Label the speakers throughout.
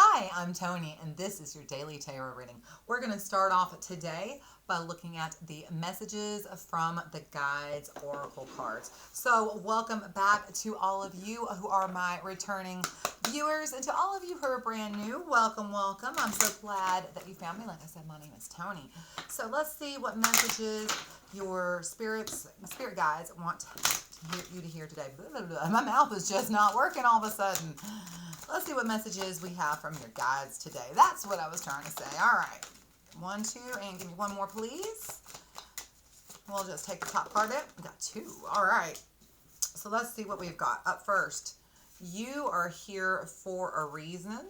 Speaker 1: Hi, I'm Toni, and this is your daily tarot reading. We're going to start off today by looking at the messages from the Guides Oracle cards. So welcome back to all of you who are my returning viewers, and to all of you who are brand new, welcome, welcome. I'm so glad that you found me. Like I said, my name is Toni. So let's see what messages your spirit guides want you to hear today. My mouth is just not working all of a sudden. Let's see what messages we have from your guides today. That's what I was trying to say. All right. 1, 2, and give me one more, please. We'll just take the top card out. We got 2. All right. So let's see what we've got. Up first, you are here for a reason.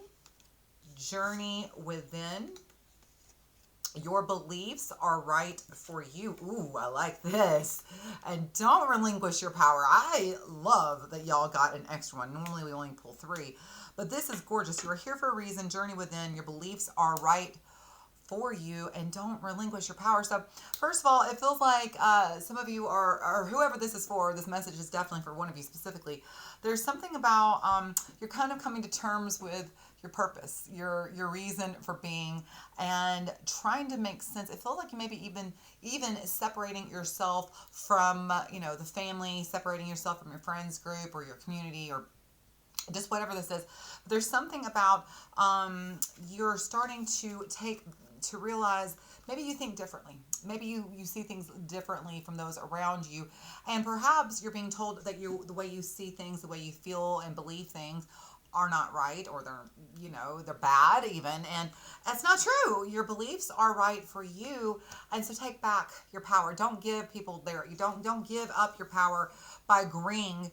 Speaker 1: Journey within. Your beliefs are right for you. Ooh, I like this. And don't relinquish your power. I love that y'all got an extra one. Normally we only pull 3. But this is gorgeous. You are here for a reason. Journey within. Your beliefs are right for you, and don't relinquish your power. So first of all, it feels like some of you are, or whoever this is for, this message is definitely for one of you specifically. There's something about you're kind of coming to terms with your purpose, your reason for being, and trying to make sense. It feels like you maybe even separating yourself from the family, separating yourself from your friends group or your community, or just whatever this is. But there's something about you're starting to realize maybe you think differently. Maybe you see things differently from those around you. And perhaps you're being told that the way you see things, the way you feel and believe things are not right, or they're bad even. And that's not true. Your beliefs are right for you. And so take back your power. Don't give people you don't give up your power by agreeing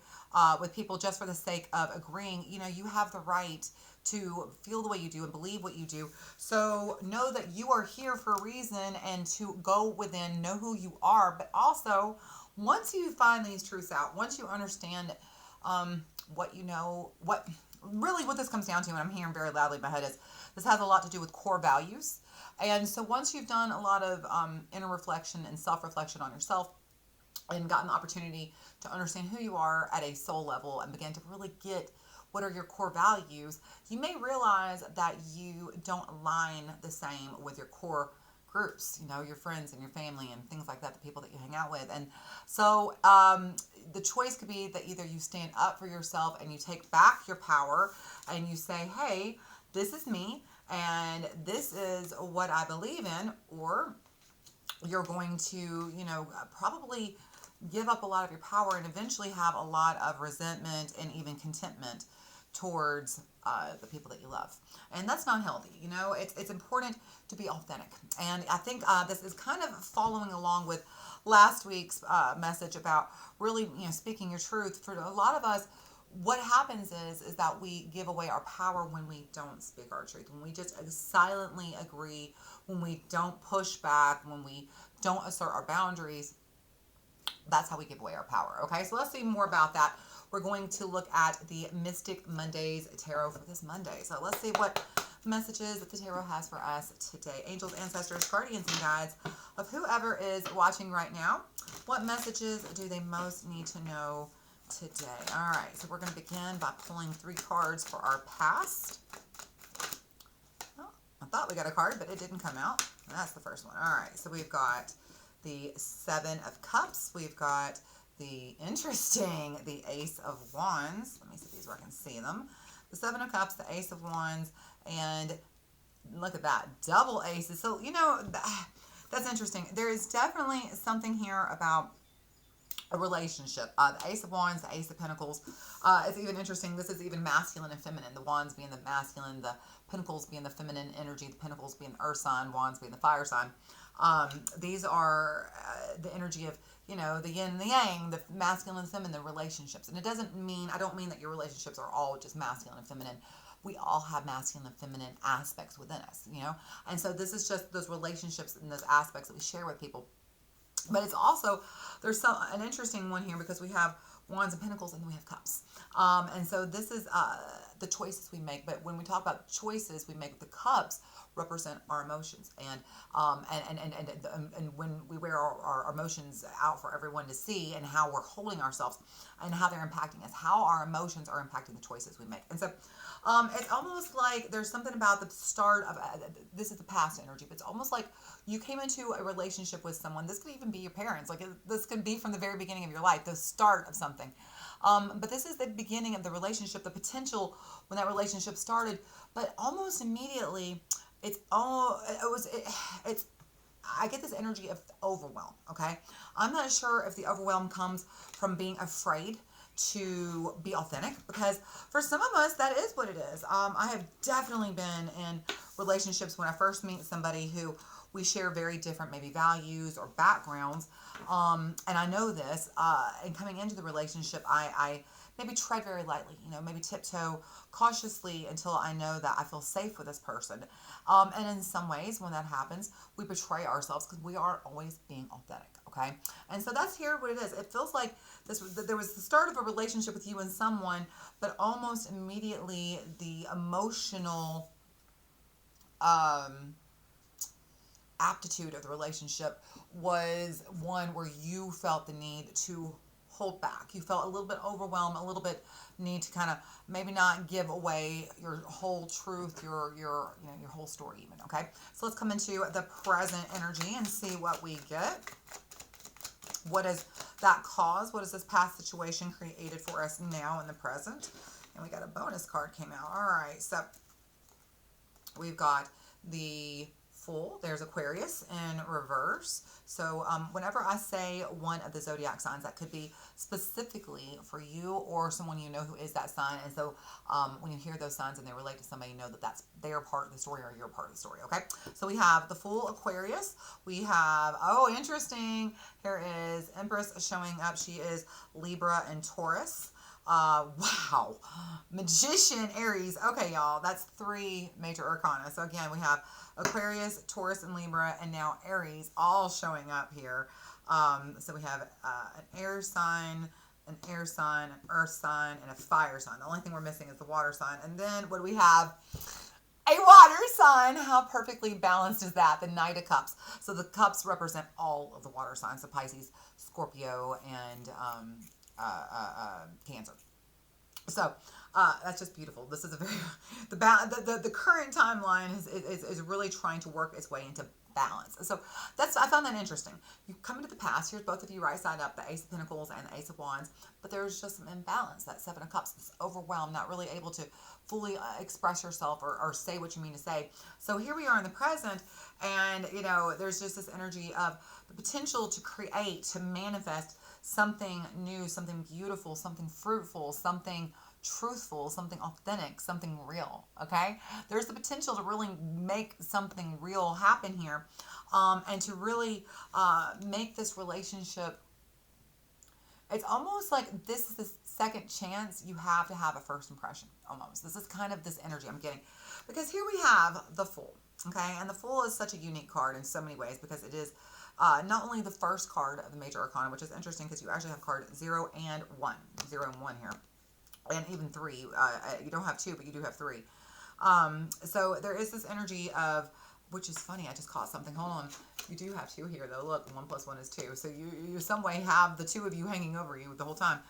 Speaker 1: with people just for the sake of agreeing. You have the right to feel the way you do and believe what you do. So know that you are here for a reason, and to go within, know who you are. But also, once you find these truths out, once you understand what you know, what this comes down to, and I'm hearing very loudly in my head, is this has a lot to do with core values. And so once you've done a lot of inner reflection and self-reflection on yourself, and gotten the opportunity to understand who you are at a soul level and begin to really get what are your core values, you may realize that you don't align the same with your core groups, your friends and your family and things like that, the people that you hang out with. And so the choice could be that either you stand up for yourself and you take back your power and you say, hey, this is me and this is what I believe in, or you're going to, probably give up a lot of your power and eventually have a lot of resentment and even contentment towards the people that you love. And that's not healthy. It's important to be authentic. And I think this is kind of following along with last week's message about really, speaking your truth. For a lot of us, what happens is that we give away our power when we don't speak our truth, when we just silently agree, when we don't push back, when we don't assert our boundaries. That's how we give away our power. Okay, so let's see more about that. We're going to look at the Mystic Mondays Tarot for this Monday. So let's see what messages that the tarot has for us today. Angels, ancestors, guardians, and guides of whoever is watching right now. What messages do they most need to know today? All right, so we're going to begin by pulling 3 cards for our past. Oh, I thought we got a card, but it didn't come out. That's the first one. All right, so we've got the 7 of Cups. We've got the Ace of Wands. Let me see these where I can see them. The 7 of Cups, the Ace of Wands, and look at that, double aces. So, that's interesting. There is definitely something here about a relationship. The Ace of Wands, the Ace of Pentacles. It's even interesting. This is even masculine and feminine. The Wands being the masculine, the Pentacles being the feminine energy, the Pentacles being the earth sign, Wands being the fire sign. These are the energy of, the yin and the yang, the masculine and feminine relationships. And I don't mean that your relationships are all just masculine and feminine. We all have masculine and feminine aspects within us, And so this is just those relationships and those aspects that we share with people. But it's also, there's an interesting one here because we have Wands and Pentacles, and then we have Cups. And so this is the choices we make. But when we talk about choices we make, the Cups represent our emotions, and when we wear our emotions out for everyone to see, and how we're holding ourselves and how they're impacting us, how our emotions are impacting the choices we make. And so it's almost like there's something about the start of this is the past energy, but it's almost like you came into a relationship with someone. This could even be your parents. Like this could be from the very beginning of your life, the start of something. But this is the beginning of the relationship, the potential when that relationship started. But almost immediately, it's I get this energy of overwhelm. Okay, I'm not sure if the overwhelm comes from being afraid to be authentic, because for some of us that is what it is. I have definitely been in relationships when I first meet somebody who we share very different maybe values or backgrounds, and I know this, and coming into the relationship, I maybe tread very lightly, maybe tiptoe cautiously until I know that I feel safe with this person. And in some ways, when that happens, we betray ourselves because we aren't always being authentic. Okay, and so that's here what it is. It feels like there was the start of a relationship with you and someone, but almost immediately the emotional aptitude of the relationship was one where you felt the need to hold back. You felt a little bit overwhelmed, a little bit need to kind of maybe not give away your whole truth, your whole story even. Okay, so let's come into the present energy and see what we get. What is that cause? What is this past situation created for us now in the present? And we got a bonus card came out. All right, so we've got the Fool. There's Aquarius in reverse. So whenever I say one of the zodiac signs, that could be specifically for you or someone you know who is that sign. And so when you hear those signs and they relate to somebody, you know that that's their part of the story or your part of the story. Okay, so we have the Fool, Aquarius. We have, oh, interesting. Here is Empress showing up. She is Libra and Taurus. Wow. Magician, Aries. Okay, y'all, that's 3 major arcana. So again, we have Aquarius, Taurus, and Libra, and now Aries all showing up here. So we have an air sign, an earth sign, and a fire sign. The only thing we're missing is the water sign. And then what do we have? A water sign. How perfectly balanced is that? The Knight of Cups. So the cups represent all of the water signs, so Pisces, Scorpio, and Cancer. So that's just beautiful. This is a very the current timeline is really trying to work its way into balance. So I found that interesting. You come into the past. Here's both of you right side up, the Ace of Pentacles and the Ace of Wands, but there's just some imbalance. That Seven of Cups is overwhelmed, not really able to fully express yourself or say what you mean to say. So here we are in the present, and there's just this energy of the potential to create, to manifest something new, something beautiful, something fruitful, something truthful, something authentic, something real. Okay, there's the potential to really make something real happen here, and to really make this relationship. It's almost like this is the second chance you have to have a first impression. Almost, this is kind of this energy I'm getting, because here we have the Fool. Okay, and the Fool is such a unique card in so many ways, because it is not only the first card of the major arcana, which is interesting because you actually have card 0 and 1, 0 and 1 here, and even 3. You don't have 2, but you do have 3. So there is this energy of, which is funny, I just caught something. Hold on. You do have 2 here, though. Look, 1 + 1 is 2. So you some way have the 2 of you hanging over you the whole time.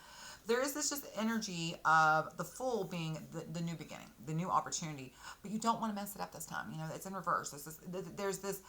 Speaker 1: There is this just energy of the Fool being the new beginning, the new opportunity, but you don't want to mess it up this time. It's in reverse. There's this,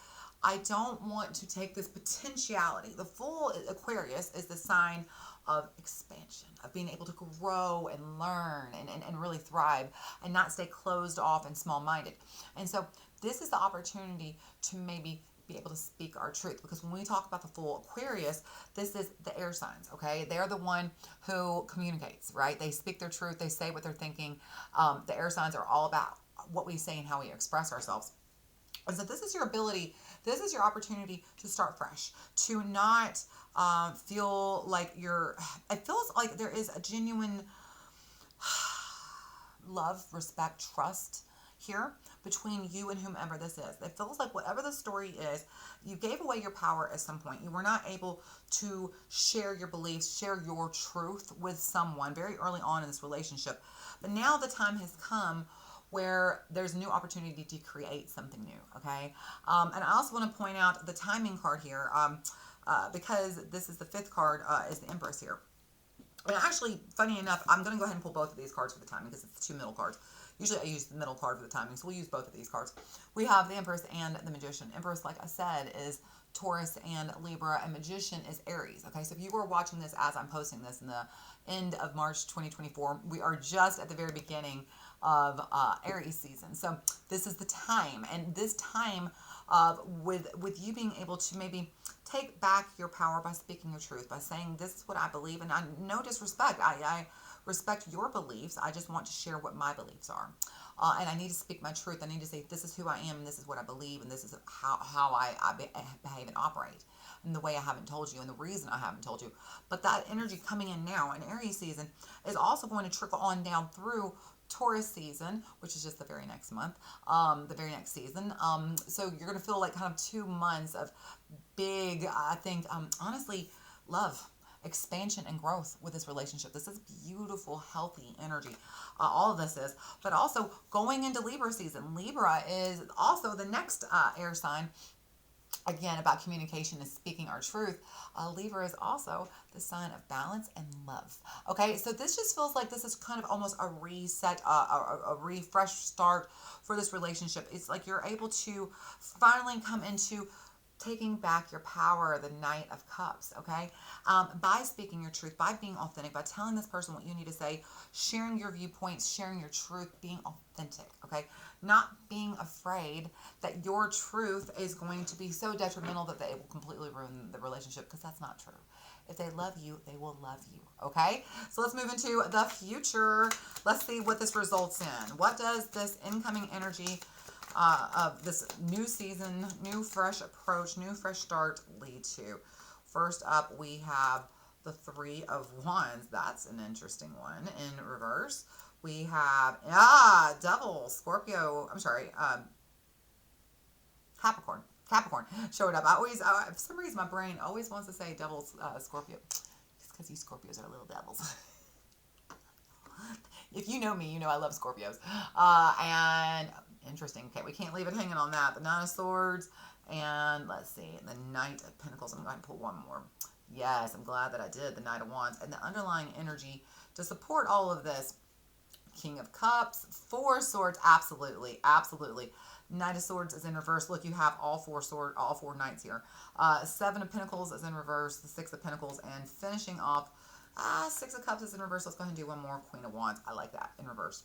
Speaker 1: I don't want to take this potentiality. The Fool, Aquarius, is the sign of expansion, of being able to grow and learn and really thrive and not stay closed off and small-minded. And so this is the opportunity to maybe be able to speak our truth, because when we talk about the Fool, Aquarius, this is the air signs. Okay, they're the one who communicates, right? They speak their truth, they say what they're thinking. The air signs are all about what we say and how we express ourselves. And so this is your ability, this is your opportunity to start fresh, to not feel like it feels like there is a genuine love, respect, trust, here between you and whomever this is. It feels like whatever the story is, you gave away your power at some point. You were not able to share your beliefs, share your truth with someone very early on in this relationship. But now the time has come where there's a new opportunity to create something new, okay? And I also want to point out the timing card here, because this is the fifth card, is the Empress here. And actually, funny enough, I'm going to go ahead and pull both of these cards for the timing because it's the two middle cards. Usually I use the middle card for the timing, so we'll use both of these cards. We have the Empress and the Magician. Empress, like I said, is Taurus and Libra, and Magician is Aries. Okay, so if you were watching this as I'm posting this in the end of March 2024, we are just at the very beginning of Aries season. So this is the time, and this time with you being able to maybe take back your power by speaking your truth, by saying this is what I believe, and I no disrespect. I respect your beliefs. I just want to share what my beliefs are. And I need to speak my truth. I need to say, this is who I am, and this is what I believe, and this is how I behave and operate, and the way I haven't told you, and the reason I haven't told you. But that energy coming in now in Aries season is also going to trickle on down through Taurus season, which is just the very next month, the very next season. So you're going to feel like kind of 2 months of big, I think, honestly, love, expansion, and growth with this relationship. This is beautiful, healthy energy. All of this is, but also going into Libra season. Libra is also the next air sign. Again, about communication and speaking our truth. Libra is also the sign of balance and love. Okay, so this just feels like this is kind of almost a reset, a refresh start for this relationship. It's like you're able to finally come into taking back your power, the Knight of Cups, okay? By speaking your truth, by being authentic, by telling this person what you need to say, sharing your viewpoints, sharing your truth, being authentic, okay? Not being afraid that your truth is going to be so detrimental that they will completely ruin the relationship, because that's not true. If they love you, they will love you, okay? So let's move into the future. Let's see what this results in. What does this incoming energy of this new season, new fresh approach, new fresh start lead to? First up, we have the Three of Wands. That's an interesting one in reverse. We have, Devil, Scorpio, I'm sorry, Capricorn. Capricorn showed up. I always, for some reason, my brain always wants to say Devil, Scorpio. It's because you Scorpios are little devils. If you know me, you know I love Scorpios. And interesting. Okay, we can't leave it hanging on that. The Nine of Swords, and let's see, the Knight of Pentacles. I'm going to pull one more. Yes, I'm glad that I did. The Knight of Wands. And the underlying energy to support all of this, King of Cups, Four Swords, absolutely, absolutely. Knight of Swords is in reverse. Look, you have all four knights here. Seven of Pentacles is in reverse. The Six of Pentacles, and finishing off, Six of Cups is in reverse. Let's go ahead and do one more. Queen of Wands. I like that in reverse.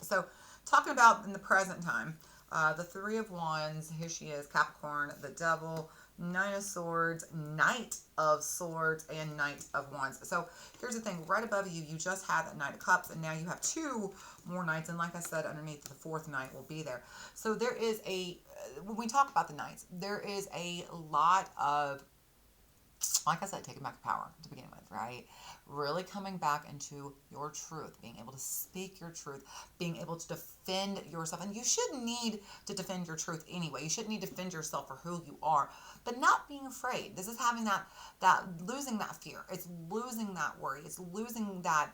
Speaker 1: So, talking about in the present time, the Three of Wands. Here she is, Capricorn, the Devil, Nine of Swords, Knight of Swords, and Knight of Wands. So here's the thing, right above you, you just had that Knight of Cups, and now you have two more Knights, and like I said, underneath the fourth Knight will be there. So there is when we talk about the Knights, there is a lot of, like I said, taking back your power to begin with, right? Really coming back into your truth, being able to speak your truth, being able to defend yourself. And you shouldn't need to defend your truth anyway. You shouldn't need to defend yourself for who you are, but not being afraid. This is having that losing that fear. It's losing that worry. It's losing that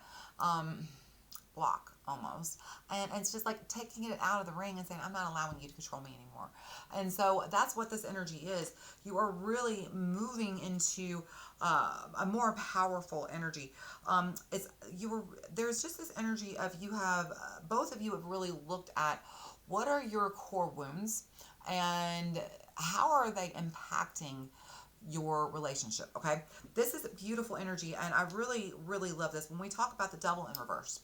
Speaker 1: block almost. And it's just like taking it out of the ring and saying, I'm not allowing you to control me anymore. And so that's what this energy is. You are really moving into a more powerful energy. There's just this energy of you have, both of you have really looked at what are your core wounds and how are they impacting your relationship, okay? This is beautiful energy, and I really, really love this. When we talk about the Devil in reverse,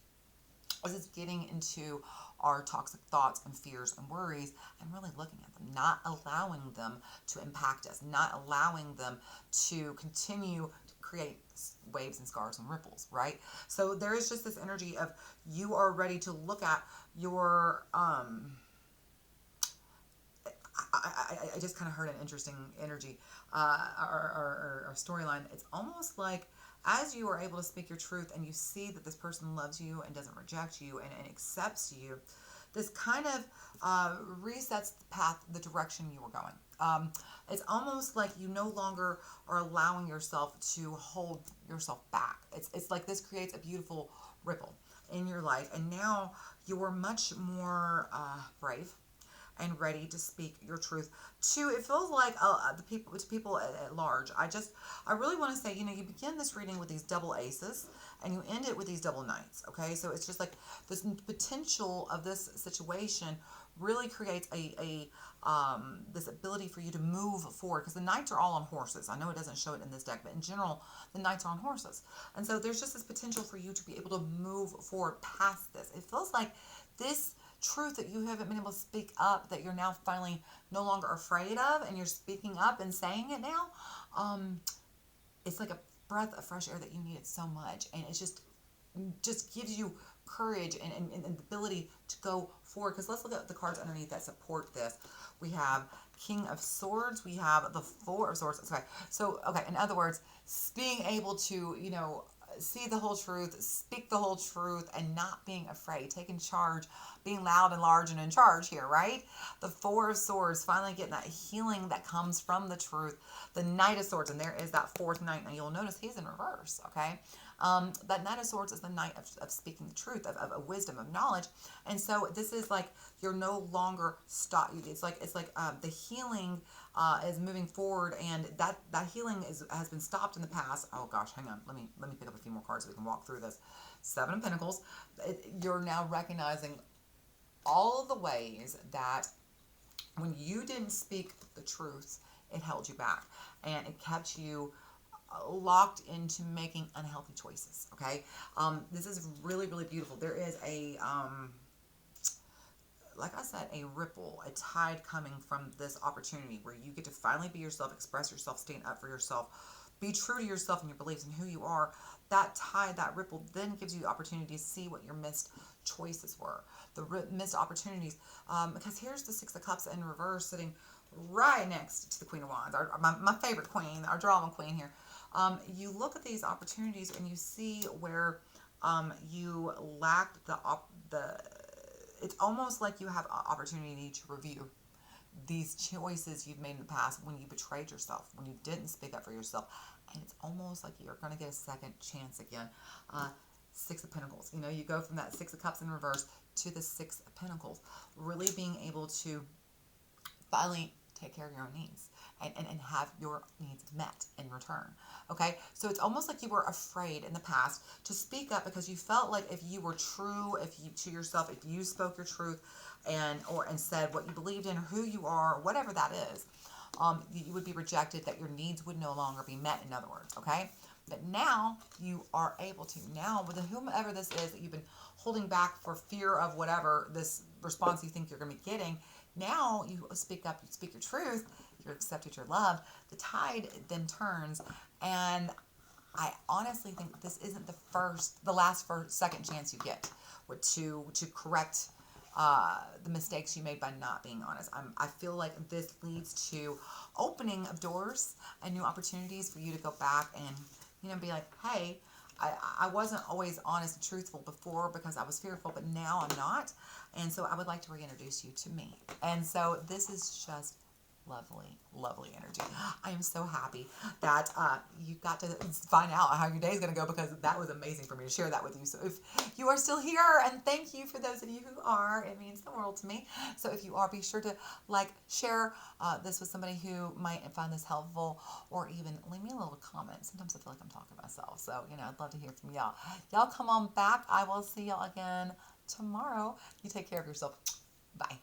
Speaker 1: this is getting into our toxic thoughts and fears and worries and really looking at them, not allowing them to impact us, not allowing them to continue to create waves and scars and ripples, right? So there is just this energy of you are ready to look at your, I just kind of heard an interesting energy, our storyline. It's almost like as you are able to speak your truth and you see that this person loves you and doesn't reject you and accepts you, this kind of resets the path, the direction you were going. It's almost like you no longer are allowing yourself to hold yourself back. It's like this creates a beautiful ripple in your life, and now you're much more brave and ready to speak your truth to, it feels like, the people, to people at large. I really want to say, you know, you begin this reading with these double aces and you end it with these double knights. Okay, so it's just like this potential of this situation really creates this ability for you to move forward, because the knights are all on horses. I know it doesn't show it in this deck, but in general the knights are on horses, and so there's just this potential for you to be able to move forward past this. It feels like this truth that you haven't been able to speak up, that you're now finally no longer afraid of, and you're speaking up and saying it now. It's like a breath of fresh air that you needed so much, and it just gives you courage and the ability to go forward. Because let's look at the cards underneath that support this. We have King of Swords. We have the Four of Swords. Okay, so in other words, being able to, you know, see the whole truth, speak the whole truth, and not being afraid, taking charge, being loud and large and in charge here, right? The Four of Swords, finally getting that healing that comes from the truth. The Knight of Swords, and there is that fourth knight. Now you'll notice he's in reverse, okay? That Knight of Swords is the knight of speaking the truth, of wisdom, of knowledge. And so this is like you're no longer stop. It's like the healing is moving forward, and that healing has been stopped in the past. Oh gosh, hang on. Let me pick up a few more cards so we can walk through this. Seven of Pentacles. You're now recognizing all of the ways that when you didn't speak the truth, it held you back, and it kept you locked into making unhealthy choices. Okay, this is really, really beautiful. There is a like I said, a ripple, a tide coming from this opportunity where you get to finally be yourself, express yourself, stand up for yourself, be true to yourself and your beliefs and who you are. That tide, that ripple, then gives you the opportunity to see what your missed choices were, the missed opportunities. Because here's the Six of Cups in reverse, sitting right next to the Queen of Wands, my favorite queen, our drama queen here. You look at these opportunities and you see where you lacked it's almost like you have an opportunity to review these choices you've made in the past when you betrayed yourself, when you didn't speak up for yourself. And it's almost like you're going to get a second chance again. Six of Pentacles. You know, you go from that Six of Cups in reverse to the Six of Pentacles. Really being able to finally take care of your own needs and have your needs met in return. Okay, so it's almost like you were afraid in the past to speak up because you felt like if you were true, to yourself, if you spoke your truth and said what you believed in, or who you are, whatever that is, you would be rejected, that your needs would no longer be met, in other words. Okay, but now you are able to, now with whomever this is that you've been holding back for fear of whatever this response you think you're going to be getting, now you speak up, you speak your truth, you're accepted, you're loved. The tide then turns, and I honestly think this isn't the second chance you get to correct the mistakes you made by not being honest. I feel like this leads to opening of doors and new opportunities for you to go back and, you know, be like, hey, I wasn't always honest and truthful before because I was fearful, but now I'm not. And so I would like to reintroduce you to me. And so this is just lovely, lovely energy. I am so happy that you got to find out how your day is going to go, because that was amazing for me to share that with you. So if you are still here, and thank you for those of you who are, it means the world to me. So if you are, be sure to share this with somebody who might find this helpful, or even leave me a little comment. Sometimes I feel like I'm talking to myself. So, you know, I'd love to hear from y'all. Y'all come on back. I will see y'all again tomorrow. You take care of yourself. Bye.